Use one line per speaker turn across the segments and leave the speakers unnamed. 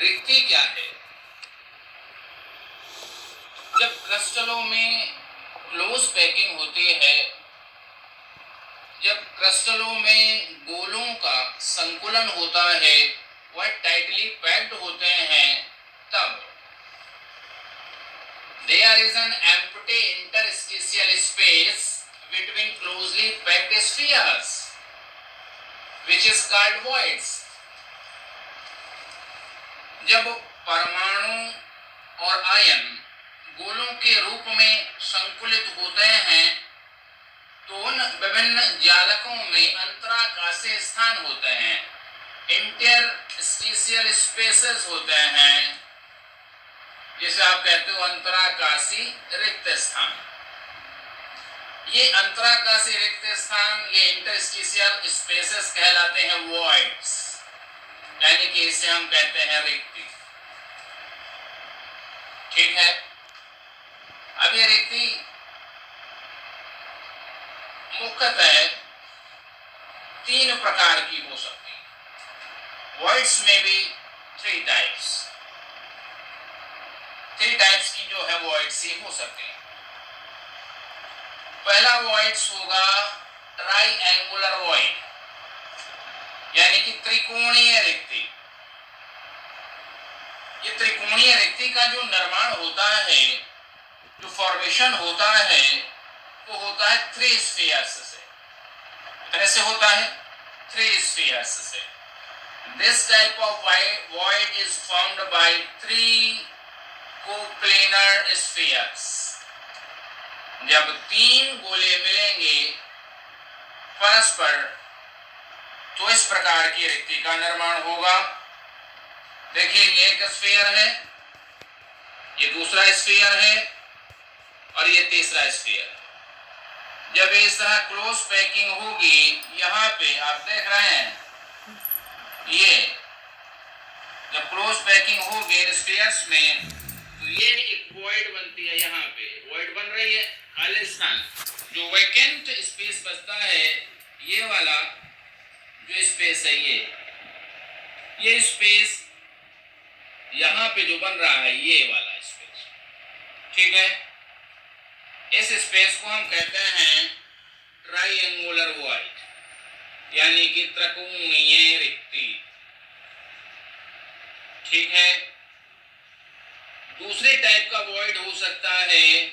रिक्ति क्या है? जब क्रिस्टलों में क्लोज पैकिंग होती है, जब क्रिस्टलों में गोलों का संकुलन होता है, वह टाइटली पैक्ड होते हैं, तब there is an empty interstitial space between closely packed spheres, which is called voids. जब परमाणु और आयन गोलों के रूप में संकुलित होते हैं, तो उन विभिन्न जालकों में अंतराकाशीय स्थान होते हैं, इंटरस्टिशियल स्पेसेस होते हैं, जिसे आप कहते हो अंतराकाशी रिक्त स्थान। ये अंतराकाशी रिक्त स्थान, ये इंटरस्टिशियल स्पेसेस कहलाते हैं वॉइड्स, यानी कि इसे हम कहते हैं रिक्ति। ठीक है। अब ये रिक्ति मुख्यतः 3 प्रकार की हो सकती है। वॉइड्स में भी 3 टाइप्स की जो है वॉइड्स ही हो सकते हैं। पहला वॉइड्स होगा ट्राइएंगुलर वॉइड, यानी कि त्रिकोणीय रिक्ति। ये त्रिकोणीय रिक्ति का जो निर्माण होता है, जो फॉर्मेशन होता है, वो होता है 3 स्फीयर्स से। कैसे होता है? 3 स्फीयर्स से। This type of void is formed by 3 coplanar spheres. जब 3 गोले मिलेंगे परस्पर, तो इस प्रकार की रिक्ति का निर्माण होगा। देखिए, ये एक स्फीयर है, ये दूसरा स्फीयर है और ये तीसरा स्फीयर है। जब इस तरह क्लोज पैकिंग होगी, यहाँ पे आप देख रहे हैं, ये जब क्लोज पैकिंग होगी स्फीयर्स में, तो ये एक वॉइड बनती है। यहाँ पे वॉइड बन रही है, खाली स्थान, जो वैकेंट स्पेस बचता है, ये वाला जो स्पेस है, ये स्पेस यहाँ पे जो बन रहा है, ये वाला स्पेस। ठीक है। इस स्पेस को हम कहते हैं ट्राइएंगुलर वॉइड, यानी कि त्रिकोणीय रिक्ति। ठीक है। दूसरे टाइप का वॉइड हो सकता है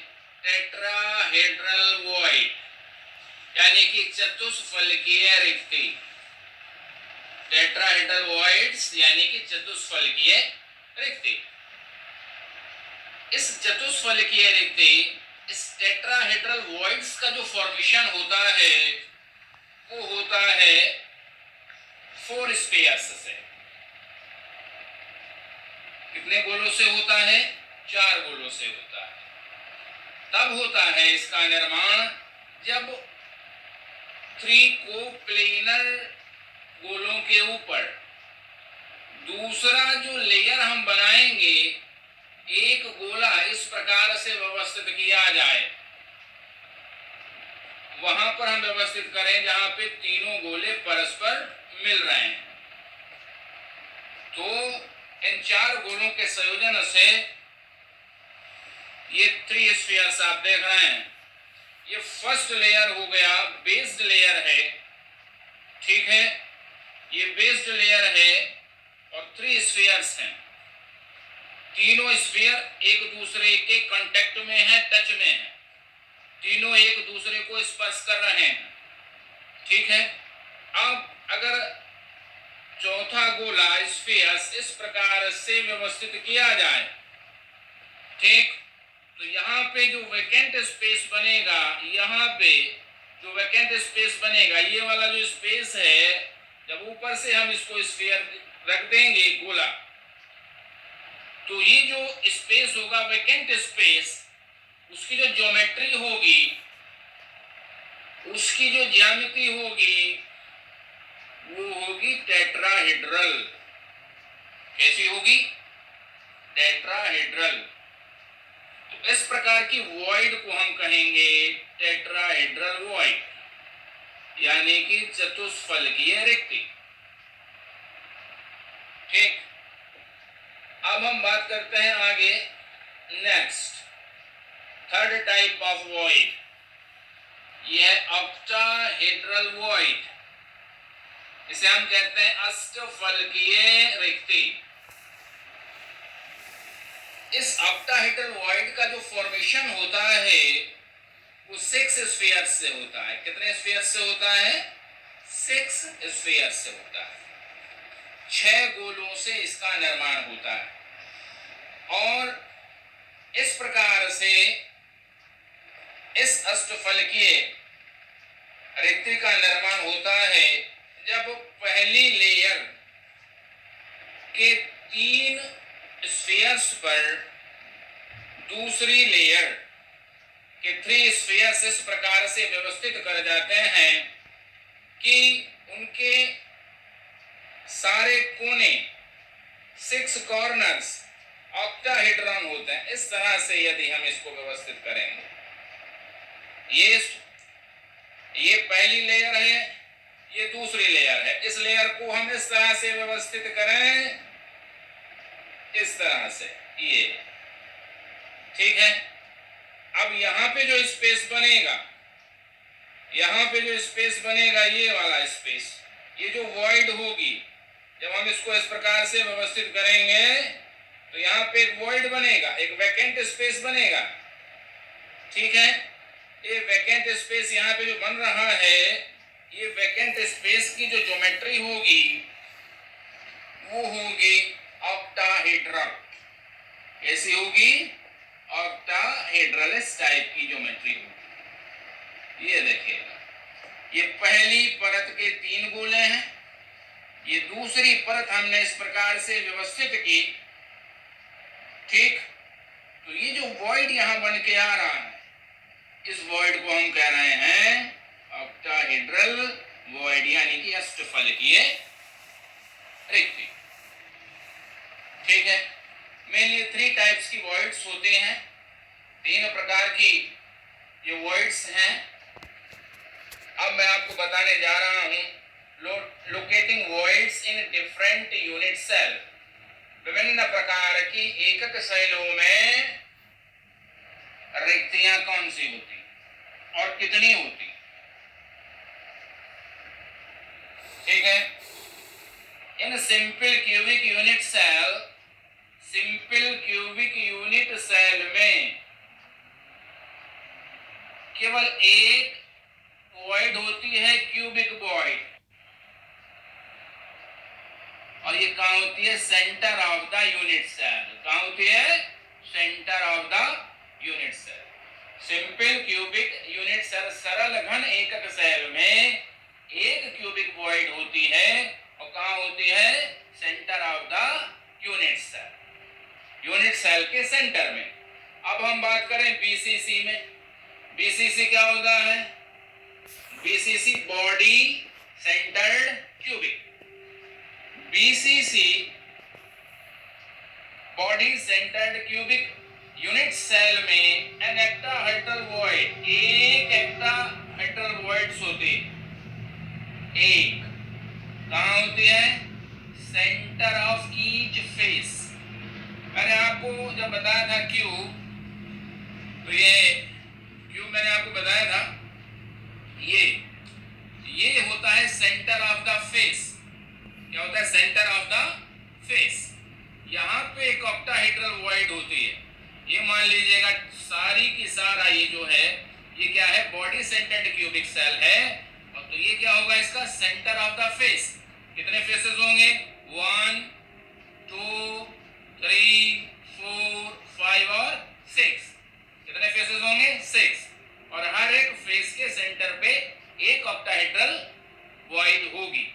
टेट्राहेड्रल वॉइड, यानी कि चतुष्फलकीय रिक्ति। टेट्राहेड्रल वॉइड्स यानी कि चतुष्फलकीय रिक्ति। इस चतुष्फलकीय रिक्ति, इस टेट्राहेड्रल वॉइड्स का जो फॉर्मेशन होता है, वो होता है 4 स्फीयर्स से। कितने गोलों से होता है? 4 गोलों से होता है। तब होता है इसका निर्माण जब 3 कोप्लेनर गोलों के ऊपर दूसरा जो लेयर हम बनाएंगे, एक गोला इस प्रकार से व्यवस्थित किया जाए। वहां पर हम व्यवस्थित करें जहां पे तीनों गोले परस्पर मिल रहे हैं। तो इन 4 गोलों के संयोजन से ये 3 स्फीयर्स आप देख रहे हैं। ये फर्स्ट लेयर हो गया, बेस्ड लेयर है। ठीक है। ये बेस्ड लेयर है और 3 स्फीयर्स हैं। तीनों स्फीयर एक दूसरे के कांटेक्ट में है, टच में है। तीनों एक दूसरे को स्पर्श कर रहे हैं। ठीक है। अब अगर चौथा गोला स्फीयर्स इस प्रकार से व्यवस्थित किया जाए, ठीक, तो यहाँ पे जो वैकेंट स्पेस बनेगा, यहाँ पे जो वैकेंट स्पेस बनेगा, ये वाला जो स्पेस है, जब ऊपर से हम इसको स्फीयर रख देंगे गोला, तो ये जो स्पेस होगा वैकेंट स्पेस, उसकी जो ज्योमेट्री होगी, उसकी जो ज्यामिति होगी, वो होगी टेट्राहेड्रल। कैसी होगी? टेट्राहेड्रल। तो इस प्रकार की वॉइड को हम कहेंगे टेट्राहेड्रल वॉइड, यानी कि चतुष्फलकीय रिक्ति। ठीक। हम बात करते हैं आगे next third type of void, यह है ऑक्टाहेड्रल वॉइड। इसे हम कहते हैं अष्टफलकीय रिक्ति। इस ऑक्टाहेड्रल वॉइड का जो फॉर्मेशन होता है वो 6 स्फीयर्स से होता है। कितने स्फीयर्स से होता है? 6 स्फीयर्स से होता है। 6 गोलों से इसका निर्माण होता है और इस प्रकार से इस अष्टफलकीय रिक्ति का निर्माण होता है जब पहली लेयर के 3 स्फीयर्स पर दूसरी लेयर के 3 स्फीयर्स इस प्रकार से व्यवस्थित कर जाते हैं कि उनके सारे कोने 6 कॉर्नर्स ऑक्टाहेड्रॉन होते हैं। इस तरह से यदि हम इसको व्यवस्थित करेंगे, ये पहली लेयर है, ये दूसरी लेयर है, इस लेयर को हम इस तरह से व्यवस्थित करें, इस तरह से, ये ठीक है। अब यहां पे जो स्पेस बनेगा, यहां पे जो स्पेस बनेगा, ये वाला स्पेस, ये जो वॉइड होगी, जब हम इसको इस प्रकार से व्यवस्थित करेंगे तो यहां पे एक वॉइड बनेगा, एक वैकेंट स्पेस बनेगा, ठीक है। ये वैकेंट स्पेस यहां पे जो बन रहा है, ये वैकेंट स्पेस की जो ज्योमेट्री होगी वो होगी ऑक्टाहेड्रल। कैसी होगी? ऑक्टाहेड्रल इस टाइप की ज्योमेट्री होगी। ये देखिएगा, ये पहली परत के 3 गोले हैं, ये दूसरी परत हमने इस प्रकार से व्यवस्थित की, ठीक। तो ये जो वॉइड यहां बन के आ रहा है, इस वॉइड को हम कह रहे हैं ऑक्टाहेड्रल वॉइड, यानी कि अष्टफलकीय रिक्ति, ठीक है। मेनली 3 टाइप्स की वॉइड्स होते हैं, 3 प्रकार की ये वॉइड्स हैं। अब मैं आपको बताने जा रहा हूं locating voids in different unit cell. विभिन्न प्रकार की एकक सेलों में रिक्तियां कौन सी होती और कितनी होती, ठीक है। In simple cubic unit cell, simple cubic unit cell में केवल एक वॉइड होती है, क्यूबिक वॉइड, और ये कहां होती है? Centre of the unit cell. कहां होती है? Centre of the unit cell. Simple cubic unit cell, सरल घन एकक सेल में एक क्यूबिक वॉइड होती है और कहां होती है? Centre of the unit cell, unit cell के सेंटर में। अब हम बात करें बीसीसी में। बीसीसी क्या होता है? BCC body centred cubic. BCC body centred cubic unit cell में एन एक्टाहेड्रल वॉइड, एक एक्टाहेड्रल वॉइड्स होती, एक कहां होती है? Centre of each face. मैंने आपको जब बताया था क्यू, तो ये क्यू मैंने आपको बताया था, ये होता है सेंटर ऑफ द फेस। क्या होता है? Centre of the face. यहां पे एक ऑक्टाहेड्रल वॉइड होती है, ये मान लीजिएगा सारी की सारा ये जो है, ये क्या है? बॉडी सेंटर्ड क्यूबिक सेल है, और तो ये क्या होगा? इसका सेंटर ऑफ द फेस। कितने फेसेस होंगे? 1 2 3 4 5 और 6। कितने फेसेस होंगे? 6। और हर एक फेस के सेंटर पे एक ऑक्टाहेड्रल वॉइड होगी,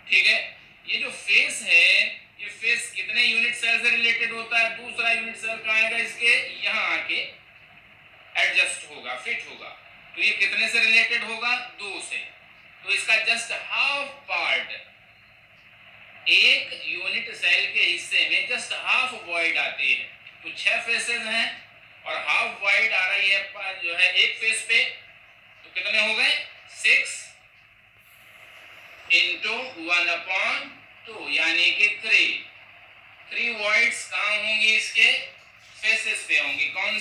ठीक है। ये जो फेस है, ये फेस कितने यूनिट सेल से रिलेटेड होता है? दूसरा यूनिट सेल कहां आएगा? इसके यहां आके एडजस्ट होगा, फिट होगा। तो ये कितने से रिलेटेड होगा? 2 से। तो इसका जस्ट हाफ पार्ट, एक यूनिट सेल के हिस्से में जस्ट हाफ वॉइड आती है। तो 6 फेसेस हैं और हाफ वॉइड आ रही है जो है एक फेस पे, तो कितने हो गए? 6 into 1/2, यानी कि 3 वॉइड्स कहां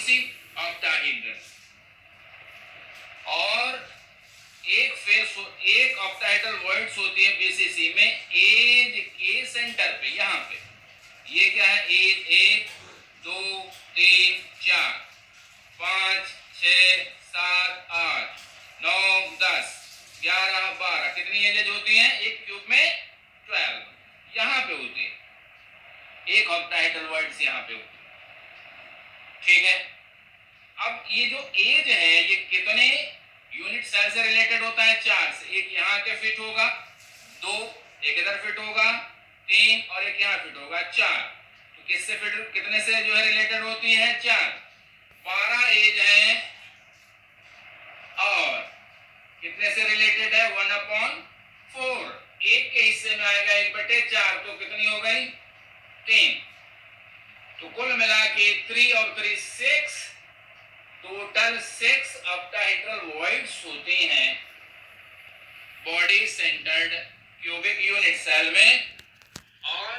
सी ऑक्टाहेड्रल, और एक ऑक्टाहेड्रल वॉइड्स होती है बीसीसी में एज के सेंटर पे, यहाँ पे ये क्या है, एज 1 2 3 4 5 6 7 8 9 10 11 12, कितनी एजेज होती हैं एक क्यूब में? 12, यहाँ पे होती है एक ऑक्टाहेड्रल वॉइड्स, यहाँ पे होती है। ठीक है, अब ये जो एज है ये कितने यूनिट सेल से रिलेटेड होता है? 4 से। एक यहाँ के फिट होगा, 2 एक इधर फिट होगा, 3 और एक यहाँ फिट होगा, 4। तो किससे फिट, कितने से जो है रिलेटेड होती है? 4। 12 एज है और कितने से रिलेटेड है? 1/4। एक के हिस्से में आएगा 1/4, तो कितनी हो गई? 3। तो कुल मिला के 3 और 3 6, टोटल 6 ऑक्टाहेड्रल वॉइड्स होते हैं body centred cubic unit cell में। और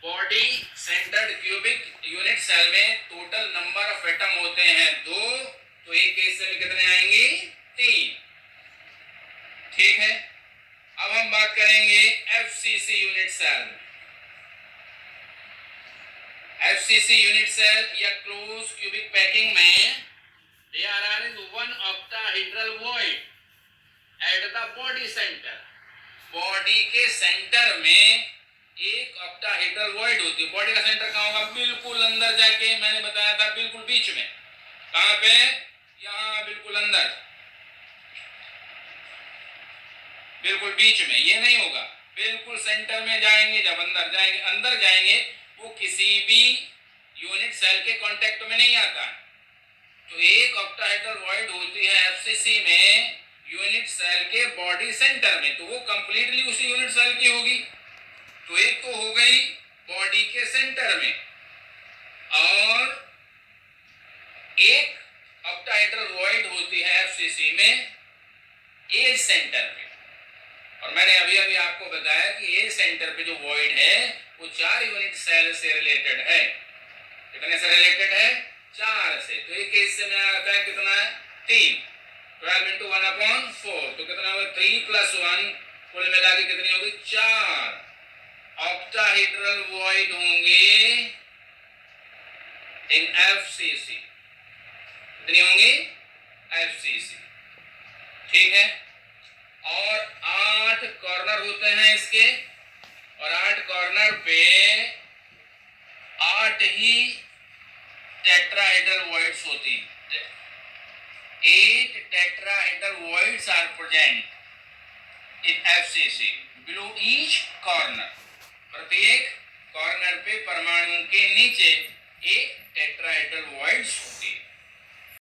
body centred cubic unit cell में टोटल नंबर ऑफ एटम होते हैं 2, तो एक के हिस्से में कितने आएंगे? 3। ठीक है, अब हम बात करेंगे FCC unit cell. FCC unit cell या क्लोज क्यूबिक पैकिंग में there is one octahedral void at the body center. Body के सेंटर में एक ऑक्टाहेड्रल वॉइड होती है। बॉडी का सेंटर कहाँ होगा? बिल्कुल अंदर जाके, मैंने बताया था बिल्कुल बीच में। कहाँ पे? यहाँ बिल्कुल अंदर, बिल्कुल बीच में। ये नहीं होगा, बिल्कुल सेंटर में जाएंगे। जब अंदर जाएंगे वो किसी भी यूनिट सेल के कांटेक्ट में नहीं आता है। तो एक ऑक्टाहेड्रल वॉइड होती है एफसीसी में यूनिट सेल के बॉडी सेंटर में, तो वो कंप्लीटली उसी यूनिट सेल की होगी। तो एक तो हो गई बॉडी के सेंटर में, और एक ऑक्टाहेड्रल वॉइड होती है एफसीसी में एज सेंटर पे। और मैंने अभी अभी आपको बताया कि एज सेंटर पे जो वॉइड है वो 4 यूनिट सेल से रिलेटेड है। कितने से रिलेटेड है? 4 से। तो एक हिस्से में आता है कितना है? 3। 12 × 1/4, तो कितना होगा? 3 + 1, कुल मिला के कितनी होगी? 4 ऑक्टाहेड्रल वॉइड होंगे इन एफसीसी। कितनी होंगी? एफसीसी। ठीक है, और 8 कॉर्नर होते हैं इसके, और 8 कॉर्नर पे 8 ही टेट्राहेड्रल वॉइड्स होती हैं। 8 tetrahedral voids are present in FCC below each corner. प्रत्येक कॉर्नर पे परमाणु के नीचे एक टेट्राहेड्रल वॉइड्स होती है।